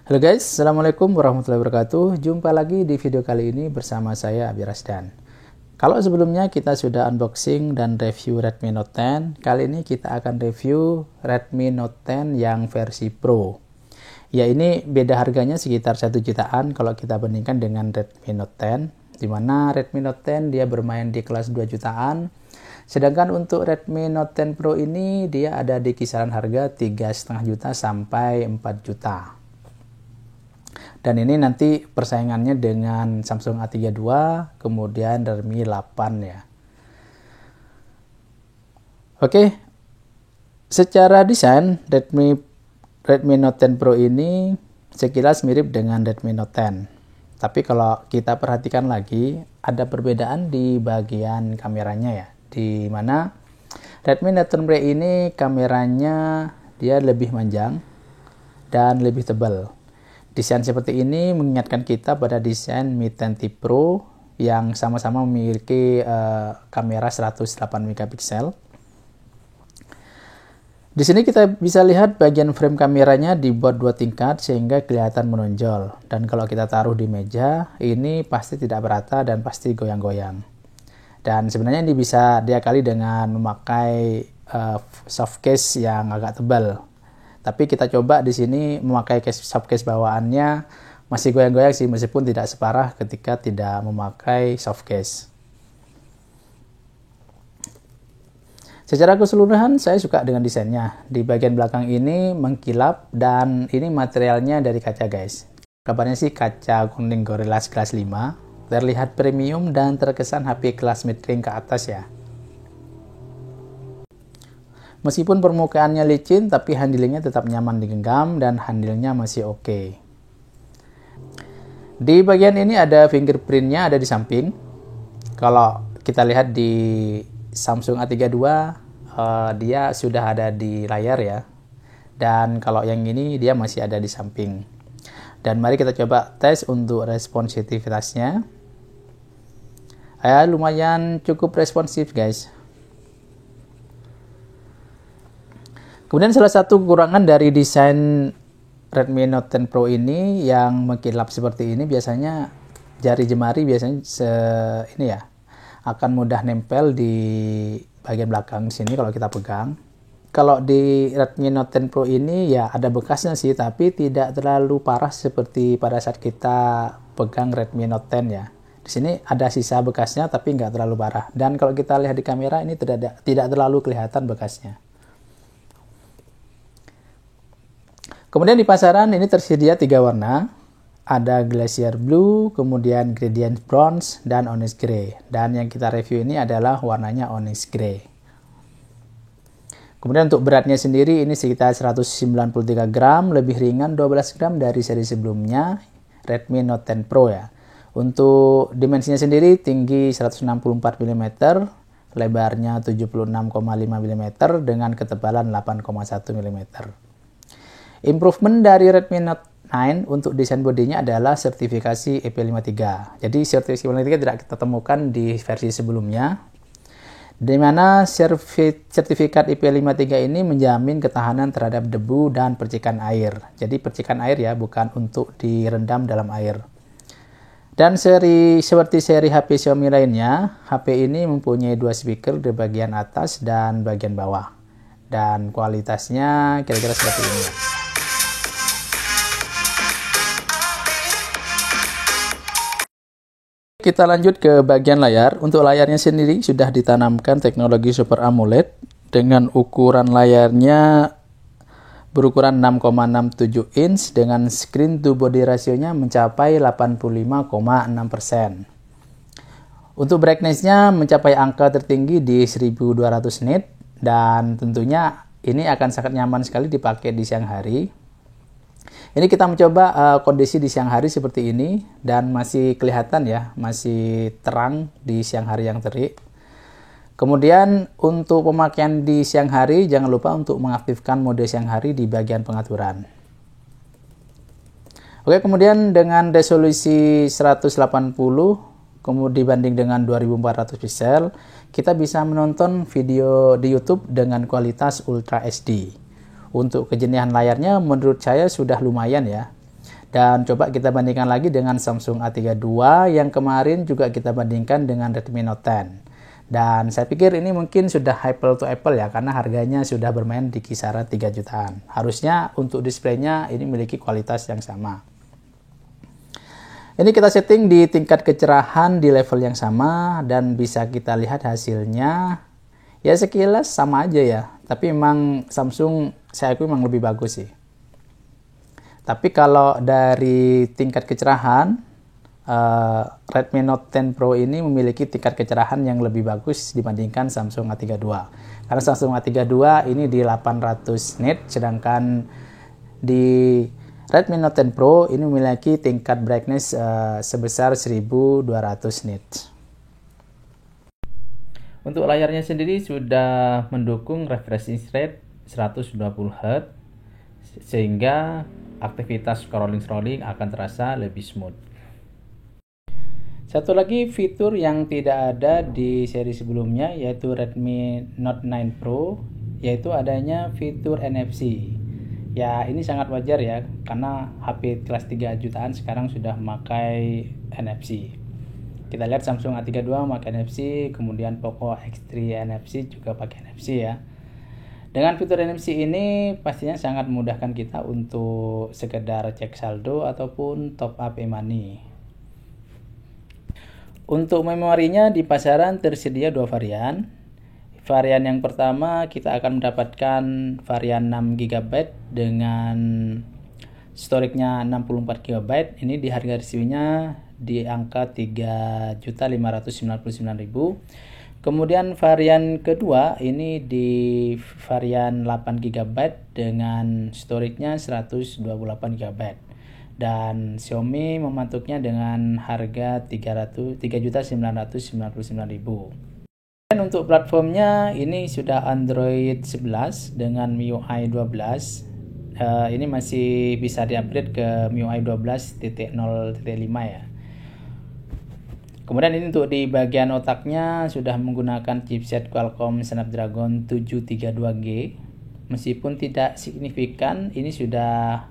Halo guys, Assalamualaikum warahmatullahi wabarakatuh. Jumpa lagi di video kali ini bersama saya Abi Rasdan. Kalau sebelumnya kita sudah unboxing dan review Redmi Note 10, kali ini kita akan review Redmi Note 10 yang versi Pro. Ya, ini beda harganya sekitar 1 jutaan kalau kita bandingkan dengan Redmi Note 10, di mana Redmi Note 10 dia bermain di kelas 2 jutaan. Sedangkan untuk Redmi Note 10 Pro ini dia ada di kisaran harga 3,5 juta sampai 4 juta. Dan ini nanti persaingannya dengan Samsung A32, kemudian Redmi 8 ya. Oke, secara desain Redmi Note 10 Pro ini sekilas mirip dengan Redmi Note 10. Tapi kalau kita perhatikan lagi, ada perbedaan di bagian kameranya ya. Di mana Redmi Note 10 Pro ini kameranya dia lebih panjang dan lebih tebal. Desain seperti ini mengingatkan kita pada desain Mi 10T Pro yang sama-sama memiliki kamera 108 megapiksel. Di sini kita bisa lihat bagian frame kameranya dibuat 2 tingkat sehingga kelihatan menonjol. Dan kalau kita taruh di meja, ini pasti tidak merata dan pasti goyang-goyang. Dan sebenarnya ini bisa diakali dengan memakai soft case yang agak tebal. Tapi kita coba di sini memakai soft case bawaannya masih goyang-goyang sih, meskipun tidak separah ketika tidak memakai soft case. Secara keseluruhan saya suka dengan desainnya. Di bagian belakang ini mengkilap dan ini materialnya dari kaca guys. Kabarnya sih kaca kuning Gorilla Glass 5. Terlihat premium dan terkesan HP kelas mid-range ke atas ya. Meskipun permukaannya licin, tapi handlingnya tetap nyaman digenggam dan handlenya masih oke. Di bagian ini ada fingerprintnya, ada di samping. Kalau kita lihat di Samsung A32, dia sudah ada di layar ya. Dan kalau yang ini dia masih ada di samping. Dan mari kita coba tes untuk responsitivitasnya. Lumayan cukup responsif guys. Kemudian salah satu kekurangan dari desain Redmi Note 10 Pro ini yang mengkilap seperti ini, biasanya jari jemari biasanya akan mudah nempel di bagian belakang sini kalau kita pegang. Kalau di Redmi Note 10 Pro ini ya ada bekasnya sih, tapi tidak terlalu parah seperti pada saat kita pegang Redmi Note 10 ya. Di sini ada sisa bekasnya tapi nggak terlalu parah. Dan kalau kita lihat di kamera ini tidak terlalu kelihatan bekasnya. Kemudian di pasaran ini tersedia 3 warna. Ada Glacier Blue, kemudian Gradient Bronze, dan Onyx Grey. Dan yang kita review ini adalah warnanya Onyx Grey. Kemudian untuk beratnya sendiri ini sekitar 193 gram, lebih ringan 12 gram dari seri sebelumnya, Redmi Note 10 Pro ya. Untuk dimensinya sendiri tinggi 164 mm, lebarnya 76,5 mm dengan ketebalan 8,1 mm. Improvement dari Redmi Note 9 untuk desain bodinya adalah sertifikasi IP53. Jadi sertifikasi IP53 tidak kita temukan di versi sebelumnya, di mana sertifikat IP53 ini menjamin ketahanan terhadap debu dan percikan air. Jadi percikan air ya, bukan untuk direndam dalam air. Dan seperti seri HP Xiaomi lainnya, HP ini mempunyai 2 speaker di bagian atas dan bagian bawah. Dan kualitasnya kira-kira seperti ini ya. Kita lanjut ke bagian layar. Untuk layarnya sendiri sudah ditanamkan teknologi Super AMOLED dengan ukuran layarnya berukuran 6,67 inch dengan screen to body rasionya mencapai 85,6%. Untuk brightness-nya mencapai angka tertinggi di 1200 nit dan tentunya ini akan sangat nyaman sekali dipakai di siang hari. Ini kita mencoba kondisi di siang hari seperti ini dan masih kelihatan ya, masih terang di siang hari yang terik. Kemudian untuk pemakaian di siang hari jangan lupa untuk mengaktifkan mode siang hari di bagian pengaturan. Oke, kemudian dengan resolusi 180 kemudian dibanding dengan 2400 pixel, kita bisa menonton video di YouTube dengan kualitas Ultra HD. Untuk kejenihan layarnya menurut saya sudah lumayan ya. Dan coba kita bandingkan lagi dengan Samsung A32 yang kemarin juga kita bandingkan dengan Redmi Note 10. Dan saya pikir ini mungkin sudah apple to apple ya, karena harganya sudah bermain di kisaran 3 jutaan. Harusnya untuk displaynya ini memiliki kualitas yang sama. Ini kita setting di tingkat kecerahan di level yang sama dan bisa kita lihat hasilnya. Ya sekilas sama aja ya, tapi memang Samsung saya akui memang lebih bagus sih. Tapi kalau dari tingkat kecerahan, Redmi Note 10 Pro ini memiliki tingkat kecerahan yang lebih bagus dibandingkan Samsung A32. Karena Samsung A32 ini di 800 nit, sedangkan di Redmi Note 10 Pro ini memiliki tingkat brightness sebesar 1200 nit. Untuk layarnya sendiri sudah mendukung refreshing rate 120 Hz, sehingga aktivitas scrolling akan terasa lebih smooth. Satu lagi fitur yang tidak ada di seri sebelumnya yaitu Redmi Note 9 Pro, yaitu adanya fitur NFC. Ya ini sangat wajar ya, karena HP kelas 3 jutaan sekarang sudah memakai NFC. Kita lihat Samsung A32 memakai NFC, kemudian Poco X3 NFC juga pakai NFC ya. Dengan fitur NFC ini pastinya sangat memudahkan kita untuk sekedar cek saldo ataupun top up e-money. Untuk memorinya di pasaran tersedia dua varian. Varian yang pertama kita akan mendapatkan varian 6 GB dengan storage-nya 64 GB. Ini di harga reviewnya di angka 3.599.000. Kemudian varian kedua ini di varian 8 GB dengan storage-nya 128 GB. Dan Xiaomi mematuknya dengan harga 3.999.000. Dan untuk platformnya ini sudah Android 11 dengan MIUI 12. Ini masih bisa diupgrade ke MIUI 12.0.5 ya. Kemudian ini untuk di bagian otaknya sudah menggunakan chipset Qualcomm Snapdragon 732G. Meskipun tidak signifikan, ini sudah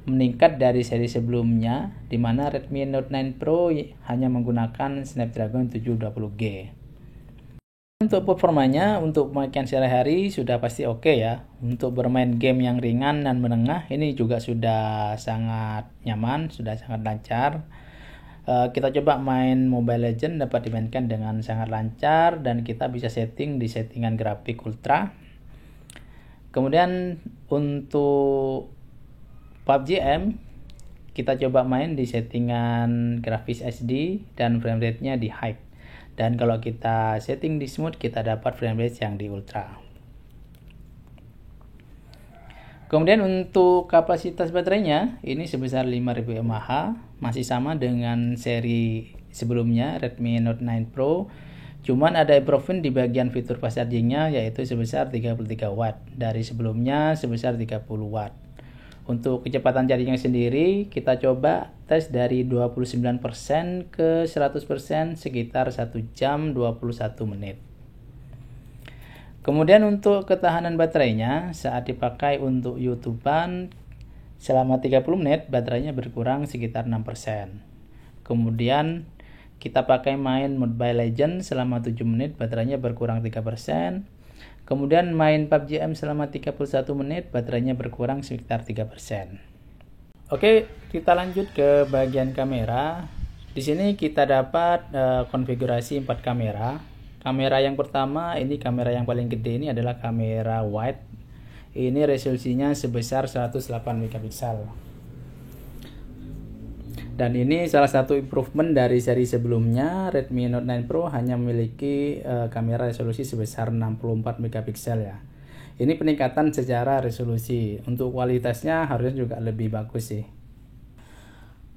meningkat dari seri sebelumnya, di mana Redmi Note 9 Pro hanya menggunakan Snapdragon 720G. Untuk performanya, untuk pemakaian sehari-hari sudah pasti oke ya. Untuk bermain game yang ringan dan menengah, ini juga sudah sangat nyaman, sudah sangat lancar. Kita coba main Mobile Legends, dapat dimainkan dengan sangat lancar dan kita bisa setting di settingan grafik ultra. Kemudian untuk PUBG M kita coba main di settingan grafis HD dan frame rate-nya di high. Dan kalau kita setting di smooth kita dapat frame rate yang di ultra. Kemudian untuk kapasitas baterainya ini sebesar 5000 mAh, masih sama dengan seri sebelumnya Redmi Note 9 Pro. Cuman ada improvement di bagian fitur fast charging-nya yaitu sebesar 33 watt dari sebelumnya sebesar 30 watt. Untuk kecepatan charging sendiri kita coba tes dari 29% ke 100% sekitar 1 jam 21 menit. Kemudian untuk ketahanan baterainya saat dipakai untuk YouTubean selama 30 menit baterainya berkurang sekitar 6%. Kemudian kita pakai main Mobile Legends selama 7 menit baterainya berkurang 3%. Kemudian main PUBG M selama 31 menit baterainya berkurang sekitar 3%. Oke, kita lanjut ke bagian kamera. Di sini kita dapat konfigurasi 4 kamera. Kamera yang pertama, ini kamera yang paling gede, ini adalah kamera wide. Ini resolusinya sebesar 108 megapiksel. Dan ini salah satu improvement dari seri sebelumnya. Redmi Note 9 Pro hanya memiliki kamera resolusi sebesar 64 megapiksel ya. Ini peningkatan secara resolusi. Untuk kualitasnya harusnya juga lebih bagus sih.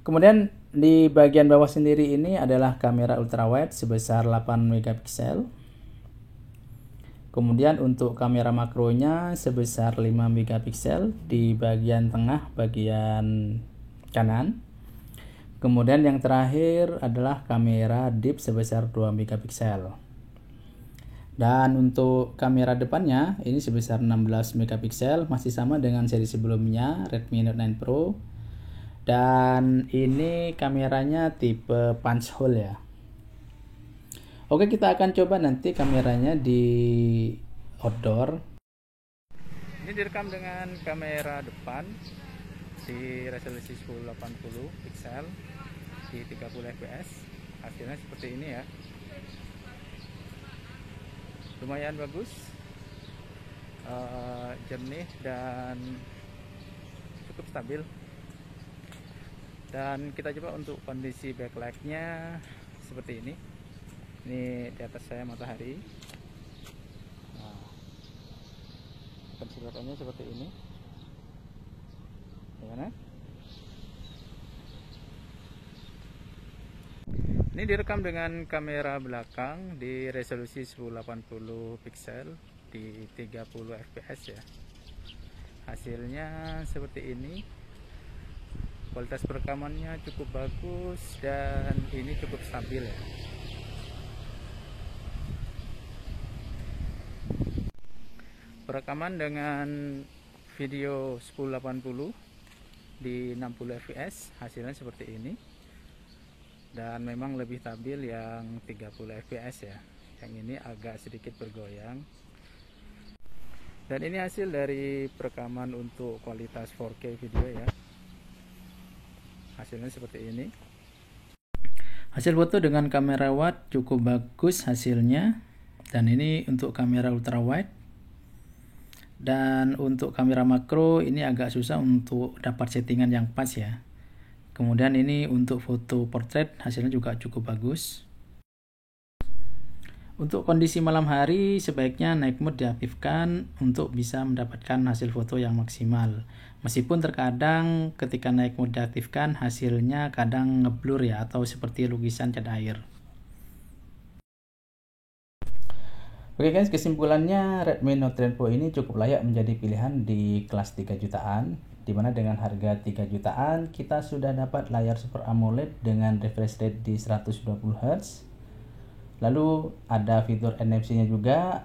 Kemudian di bagian bawah sendiri ini adalah kamera ultrawide sebesar 8 megapiksel. Kemudian untuk kamera makronya sebesar 5 megapiksel di bagian tengah bagian kanan. Kemudian yang terakhir adalah kamera deep sebesar 2 megapiksel. Dan untuk kamera depannya ini sebesar 16 megapiksel, masih sama dengan seri sebelumnya Redmi Note 9 Pro. Dan ini kameranya tipe punch hole ya. Oke, kita akan coba nanti kameranya di outdoor. Ini direkam dengan kamera depan di resolusi 1080 pixel di 30 fps. Hasilnya seperti ini ya. Lumayan bagus, jernih dan cukup stabil. Dan kita coba untuk kondisi backlight-nya seperti ini. Ini di atas saya matahari. Pensilotannya seperti ini. Gimana? Ini direkam dengan kamera belakang di resolusi 1080 pixel di 30 fps ya. Hasilnya seperti ini. Kualitas perekamannya cukup bagus dan ini cukup stabil ya. Perekaman dengan video 1080 di 60 fps hasilnya seperti ini. Dan memang lebih stabil yang 30 fps ya. Yang ini agak sedikit bergoyang. Dan ini hasil dari perekaman untuk kualitas 4K video ya. Hasilnya seperti ini. Hasil foto dengan kamera watt cukup bagus hasilnya. Dan ini untuk kamera ultra wide. Dan untuk kamera makro ini agak susah untuk dapat settingan yang pas ya. Kemudian ini untuk foto portrait hasilnya juga cukup bagus. Untuk kondisi malam hari sebaiknya night mode diaktifkan untuk bisa mendapatkan hasil foto yang maksimal. Meskipun terkadang ketika night mode diaktifkan hasilnya kadang ngeblur ya, atau seperti lukisan cat air. Oke guys, kesimpulannya Redmi Note 10 Pro ini cukup layak menjadi pilihan di kelas 3 jutaan, dimana dengan harga 3 jutaan kita sudah dapat layar Super AMOLED dengan refresh rate di 120Hz. Lalu ada fitur NFC-nya juga.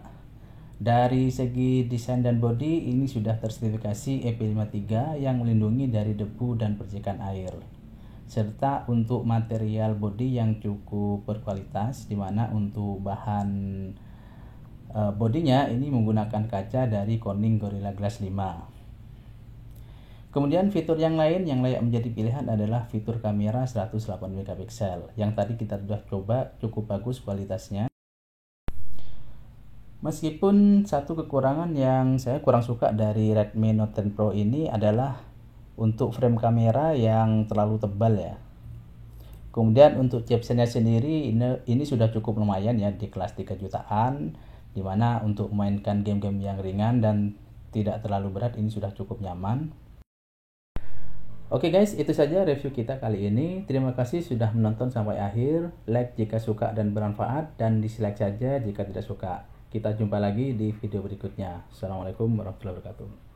Dari segi desain dan body ini sudah tersertifikasi IP53 yang melindungi dari debu dan percikan air. Serta untuk material body yang cukup berkualitas, dimana untuk bahan bodinya ini menggunakan kaca dari Corning Gorilla Glass 5. Kemudian fitur yang lain yang layak menjadi pilihan adalah fitur kamera 108 MP yang tadi kita sudah coba, cukup bagus kualitasnya. Meskipun satu kekurangan yang saya kurang suka dari Redmi Note 10 Pro ini adalah untuk frame kamera yang terlalu tebal ya. Kemudian untuk chipsetnya sendiri ini sudah cukup lumayan ya di kelas 3 jutaan, dimana untuk memainkan game-game yang ringan dan tidak terlalu berat ini sudah cukup nyaman. Oke guys, itu saja review kita kali ini. Terima kasih sudah menonton sampai akhir. Like jika suka dan bermanfaat, dan dislike saja jika tidak suka. Kita jumpa lagi di video berikutnya. Assalamualaikum warahmatullahi wabarakatuh.